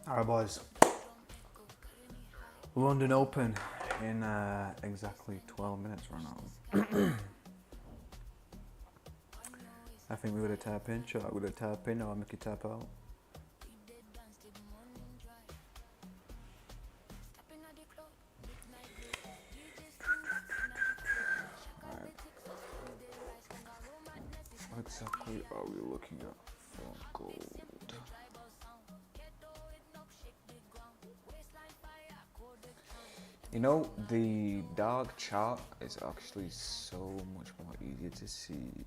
Alright boys, London Open in exactly 12 minutes right now. I think we're going to tap in, sure, we're going to tap in, I'll make you tap out. What exactly are we looking at for gold? You know, the dark chart is actually so much more easier to see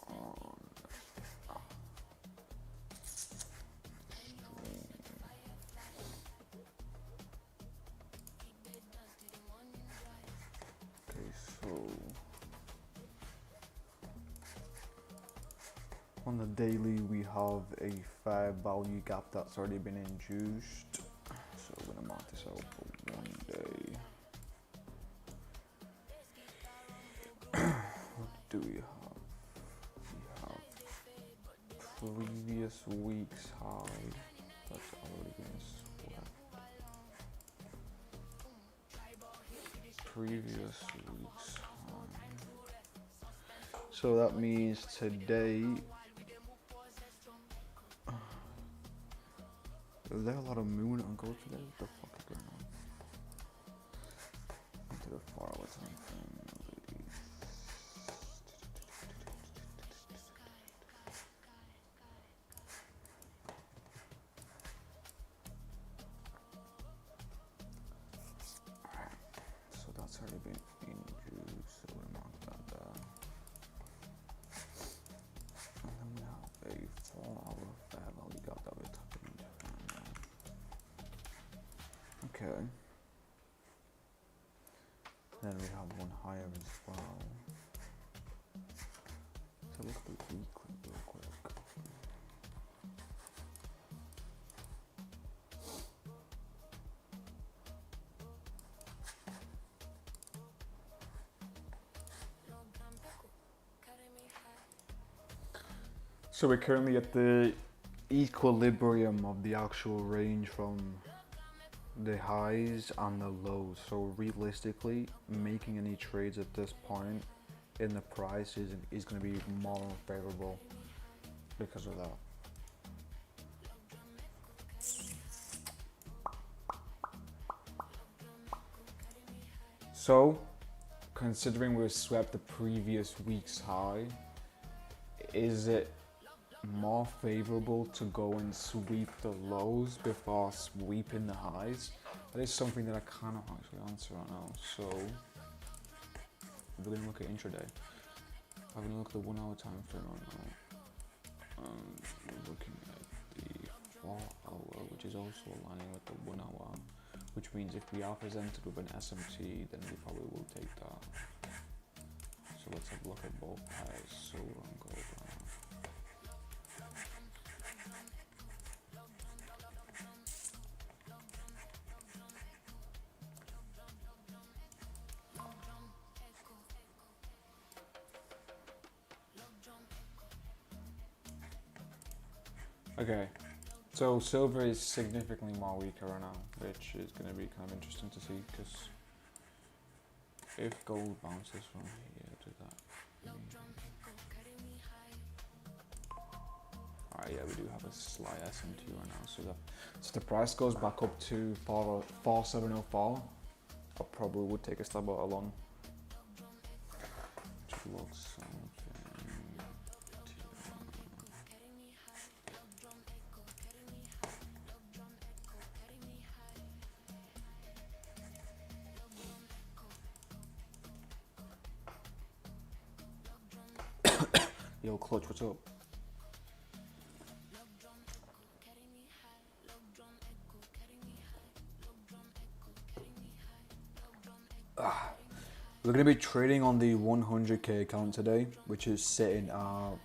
on stream. Okay, so on the daily we have a fair value gap that's already been induced. So we're gonna mark this out for 1 day. What do we have? We have previous week's high that's already been swept. Previous week's high. So that means today. Is there a lot of movement on gold today? What the fuck is going on? Into the far away time frame. So that's already been induced, so we'll mark that there. And then we have a 4-hour fair value gap that we're tapping into right now. Okay. Then we have one higher as well. So look at the weekly real quick. So we're currently at the equilibrium of the actual range from the highs and the lows. So realistically, making any trades at this point in the price is going to be more unfavorable because of that. So, considering we swept the previous week's high, is it more favorable to go and sweep the lows before sweeping the highs? That is something that I cannot actually answer right now. So we're going to look at intraday. I'm going to look at the 1 hour time frame right now. We're looking at the 4 hour, which is also aligning with the 1 hour, which means if we are presented with an SMT, then we probably will take that. So let's have a look at both pairs, silver and gold right now. Okay, so silver is significantly more weaker right now, which is going to be kind of interesting to see, because if gold bounces from here to that, alright, yeah, we do have a slight SMT right now, so the price goes back up to 4704. I probably would take a stab out along, which looks something. Yo, Clutch, what's up? We're going to be trading on the 100k account today, which is sitting at,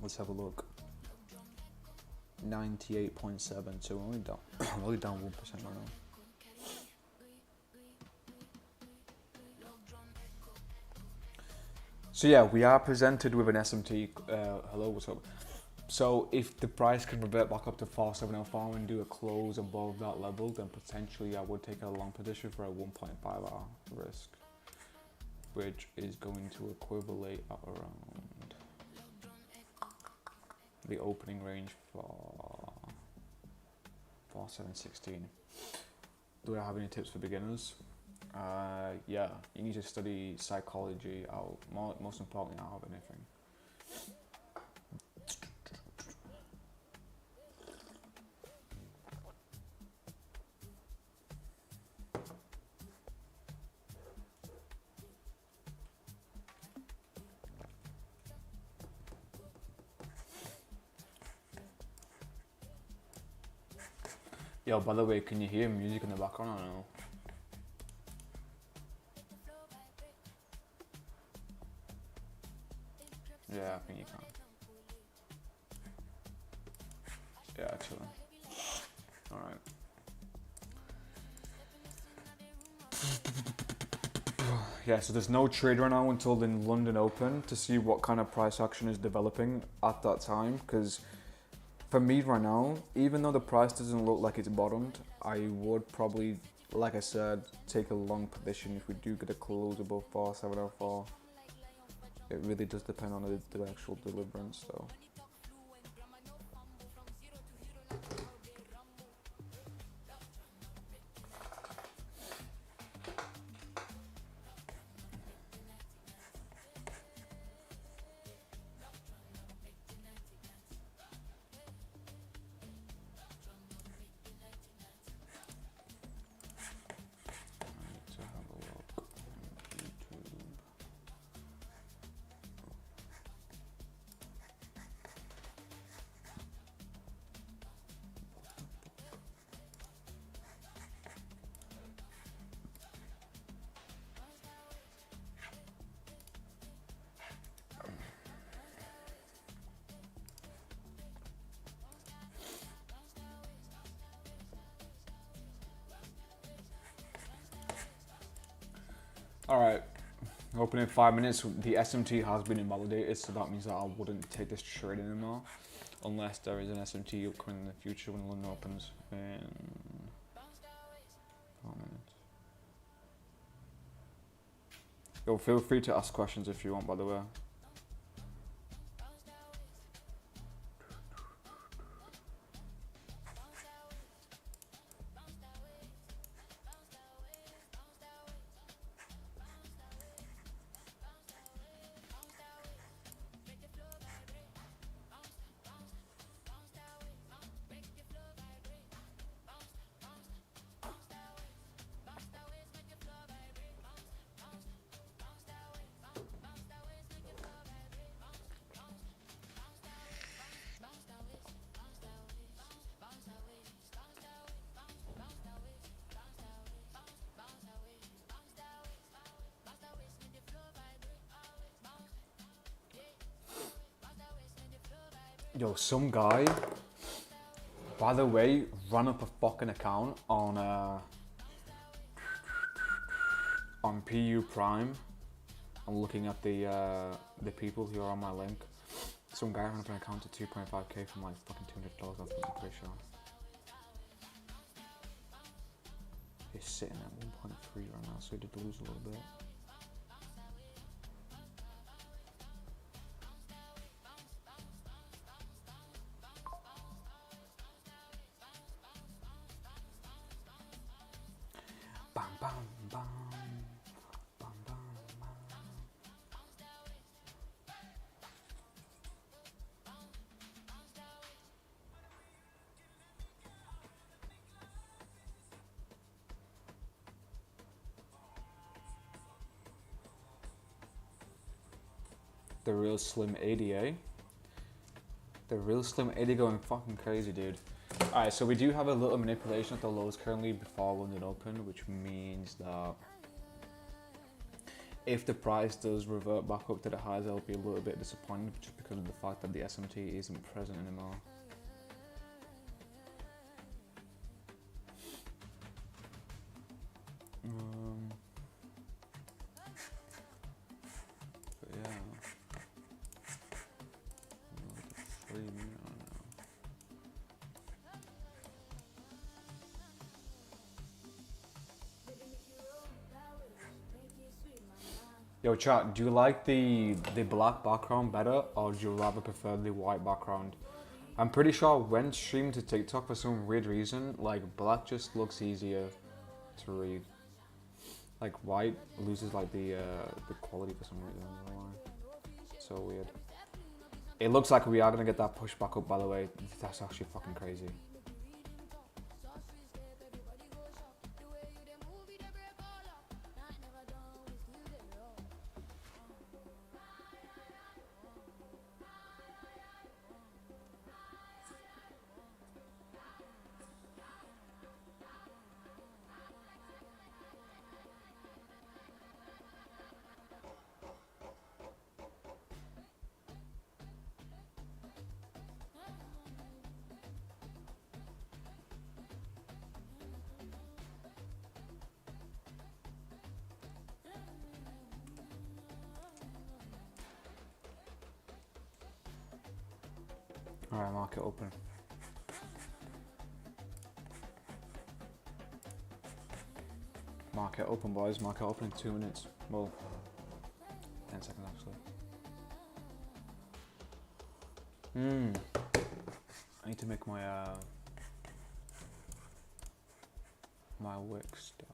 let's have a look, 98.7, so we're only down, we're only down 1% right now. So yeah, we are presented with an SMT, hello, what's up? So if the price can revert back up to 4704 and do a close above that level, then potentially I would take a long position for a 1.5R risk, which is going to equivalent at around the opening range for 4716. Do I have any tips for beginners? Yeah, you need to study psychology. Most importantly, out of anything. Yo, by the way, can you hear music in the background or no? Yeah, I think you can. Yeah, actually. Alright. Yeah, so there's no trade right now until the London Open to see what kind of price action is developing at that time, because for me right now, even though the price doesn't look like it's bottomed, I would probably, like I said, take a long position if we do get a close above 4704. It really does depend on the actual deliverance though. Alright, opening in 5 minutes. The SMT has been invalidated, so that means that I wouldn't take this trade anymore unless there is an SMT upcoming in the future when London opens in 4 minutes. Yo, feel free to ask questions if you want, by the way. Yo, some guy, by the way, ran up a fucking account on PU Prime. I'm looking at the people who are on my link. Some guy ran up an account at 2.5k from like fucking $200. I'm pretty sure. He's sitting at 1.3 right now, so he did lose a little bit. Bam, bam, bam. Bam, bam, bam. The real Slim 80, eh? The real Slim 80 going fucking crazy, dude. Alright, so we do have a little manipulation at the lows currently before London Open, which means that if the price does revert back up to the highs, I'll be a little bit disappointed just because of the fact that the SMT isn't present anymore. But yeah. 3 minutes. Yo, chat, do you like the black background better, or do you rather prefer the white background? I'm pretty sure when streamed to TikTok for some weird reason, like black just looks easier to read. Like white loses like the quality for some reason. I don't know why. So weird. It looks like we are gonna get that push back up. By the way, that's actually fucking crazy. Alright, market open. Market open, boys. Market open in 2 minutes. Well, 10 seconds actually. I need to make my my wick stock.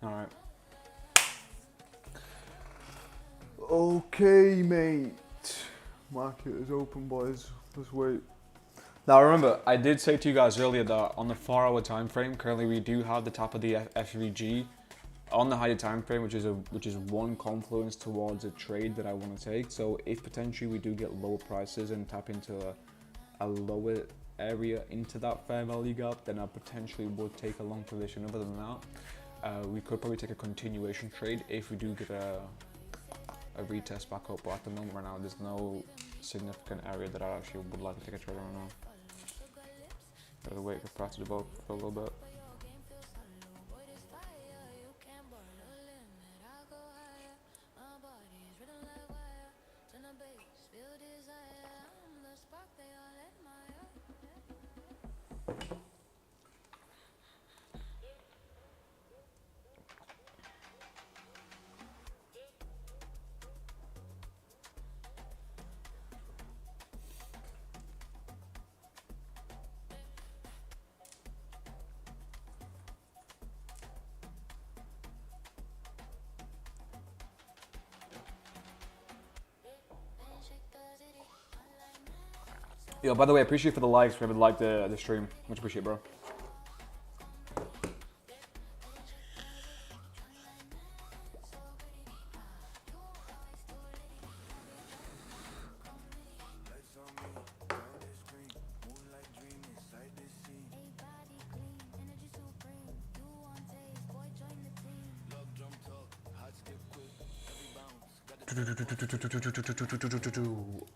Alright. Okay, mate. Market is open, boys. Let's wait. Now remember, I did say to you guys earlier that on the 4-hour time frame, currently we do have the top of the FVG on the higher time frame, which is one confluence towards a trade that I want to take. So if potentially we do get lower prices and tap into a lower area into that fair value gap, then I potentially would take a long position. Other than that, we could probably take a continuation trade if we do get a retest back up. But at the moment right now, there's no significant area that I actually would like to take a trade on right now. Gotta wait for price to develop for a little bit. Yo, by the way, I appreciate for the likes, whoever liked the stream. Much appreciate, bro.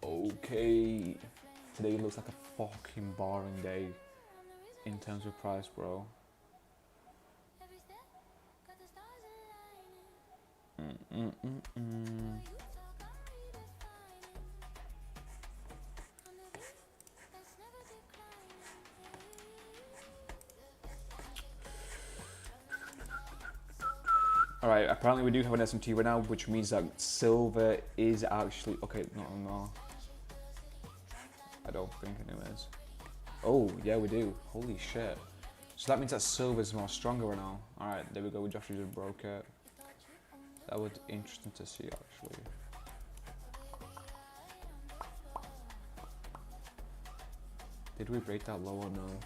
Okay. Today looks like a fucking boring day in terms of price, bro. Alright, apparently we do have an SMT right now, which means that silver is actually... Okay, no. I don't think anyways. Oh, yeah, we do. Holy shit. So that means that silver is more stronger right now. Alright, there we go. We just broke it. That would be interesting to see, actually. Did we break that low or no?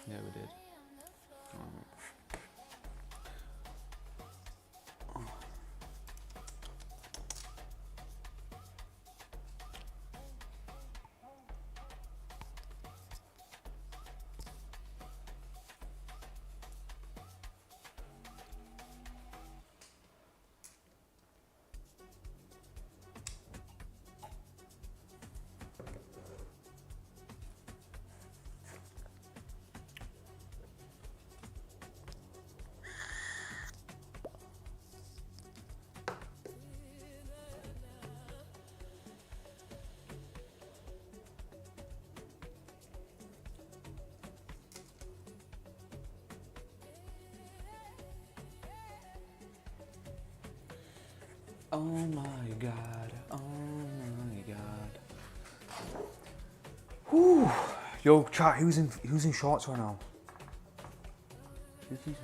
Yeah, we did. Alright. Oh my god. Oh my god. Whew. Yo, chat. Who's in shorts right now? Who's these?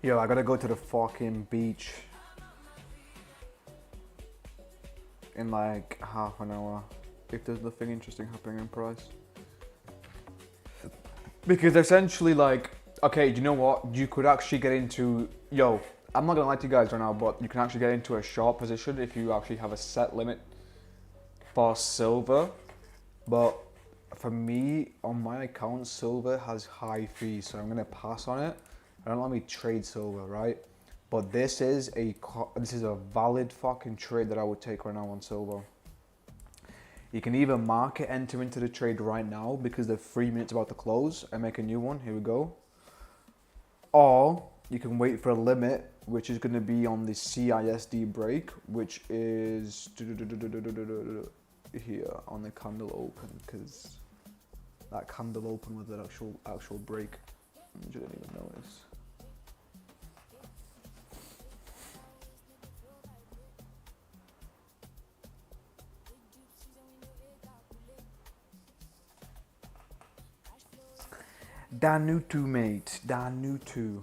Yo, I gotta go to the fucking beach in like half an hour if there's nothing interesting happening in Price. Because essentially, like, okay, do you know what? You could actually get into, yo, I'm not gonna lie to you guys right now, but you can actually get into a short position if you actually have a set limit for silver. But for me, on my account, silver has high fees, so I'm gonna pass on it. I don't let me trade silver, right? But this is a valid fucking trade that I would take right now on silver. You can either market enter into the trade right now because the 3 minutes about to close and make a new one. Here we go. Or you can wait for a limit, which is going to be on the CISD break, which is here on the candle open, because that candle open was an actual break. You didn't even notice. Danutu, mate. Danutu.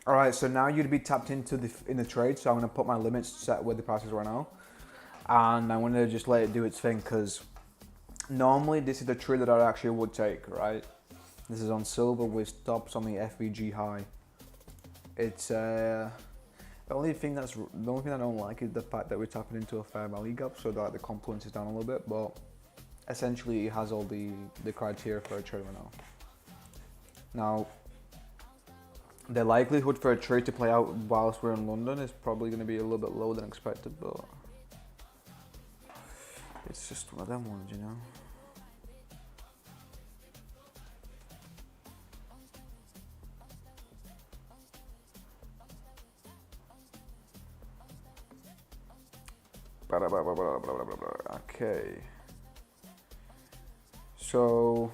All right, so now you'd be tapped into in the trade. So I'm gonna put my limits set where the price is right now, and I'm gonna just let it do its thing because normally this is the trade that I actually would take, right? This is on silver with stops on the FVG high. It's the only thing I don't like is the fact that we're tapping into a fair value gap, so that the confluence is down a little bit. But essentially, it has all the criteria for a trade right now. Now, the likelihood for a trade to play out whilst we're in London is probably going to be a little bit lower than expected, but it's just one of them ones, you know. Okay. So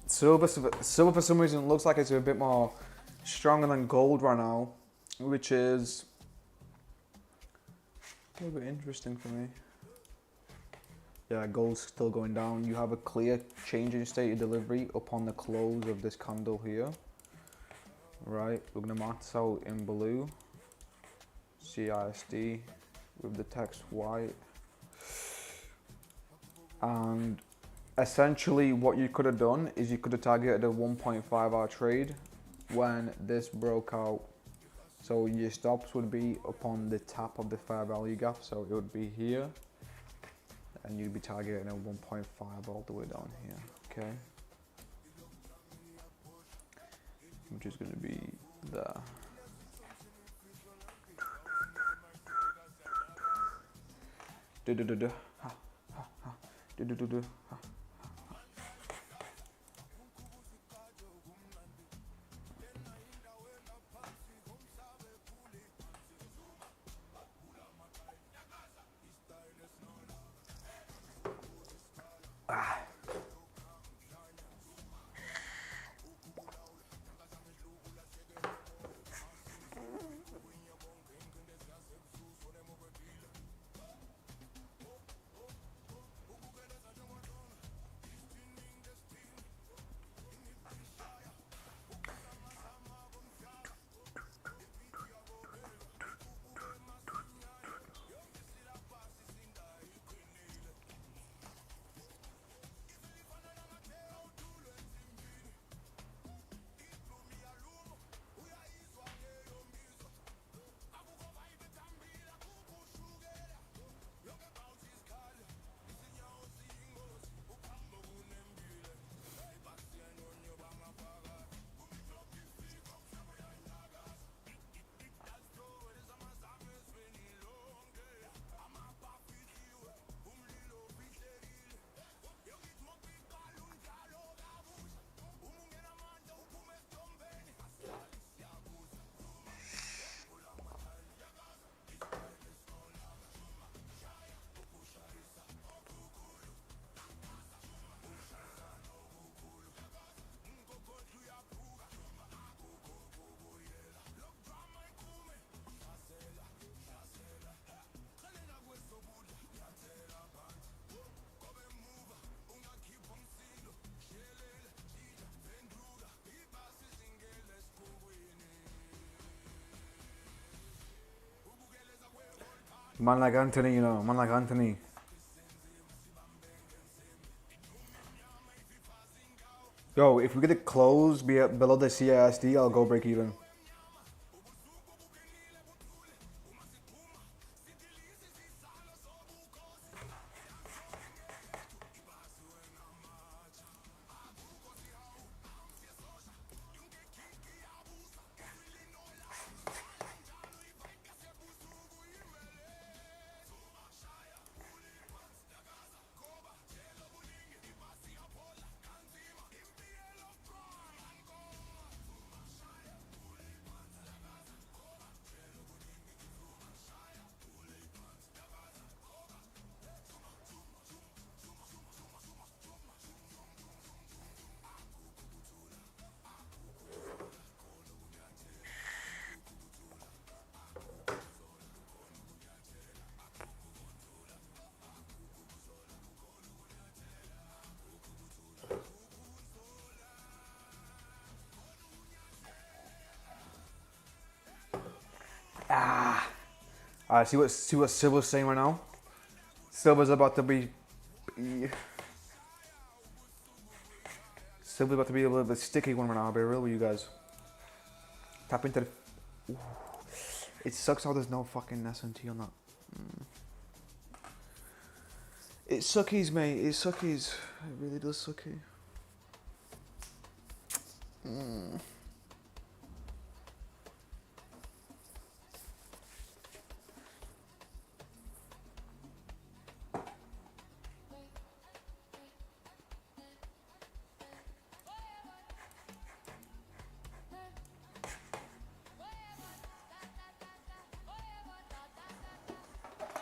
silver for some reason looks like it's a bit more stronger than gold right now, which is a little bit interesting for me. Yeah, gold's still going down. You have a clear change in state of delivery upon the close of this candle here. Right, we're gonna mark this out in blue. CISD with the text white. And essentially what you could have done is you could have targeted a 1.5 hour trade when this broke out. So your stops would be upon the top of the fair value gap, so it would be here, and you'd be targeting a 1.5 all the way down here, okay? Which is going to be there. Man like Anthony, you know. Man like Anthony. Yo, if we get it closed below the CISD, I'll go break even. Alright, see what Silva's saying right now? Silva's about to be a little bit sticky one right now, I'll be real with you guys. Tap into the... Ooh. It sucks how there's no fucking S&T on that. It suckies, mate. It suckies. It really does sucky.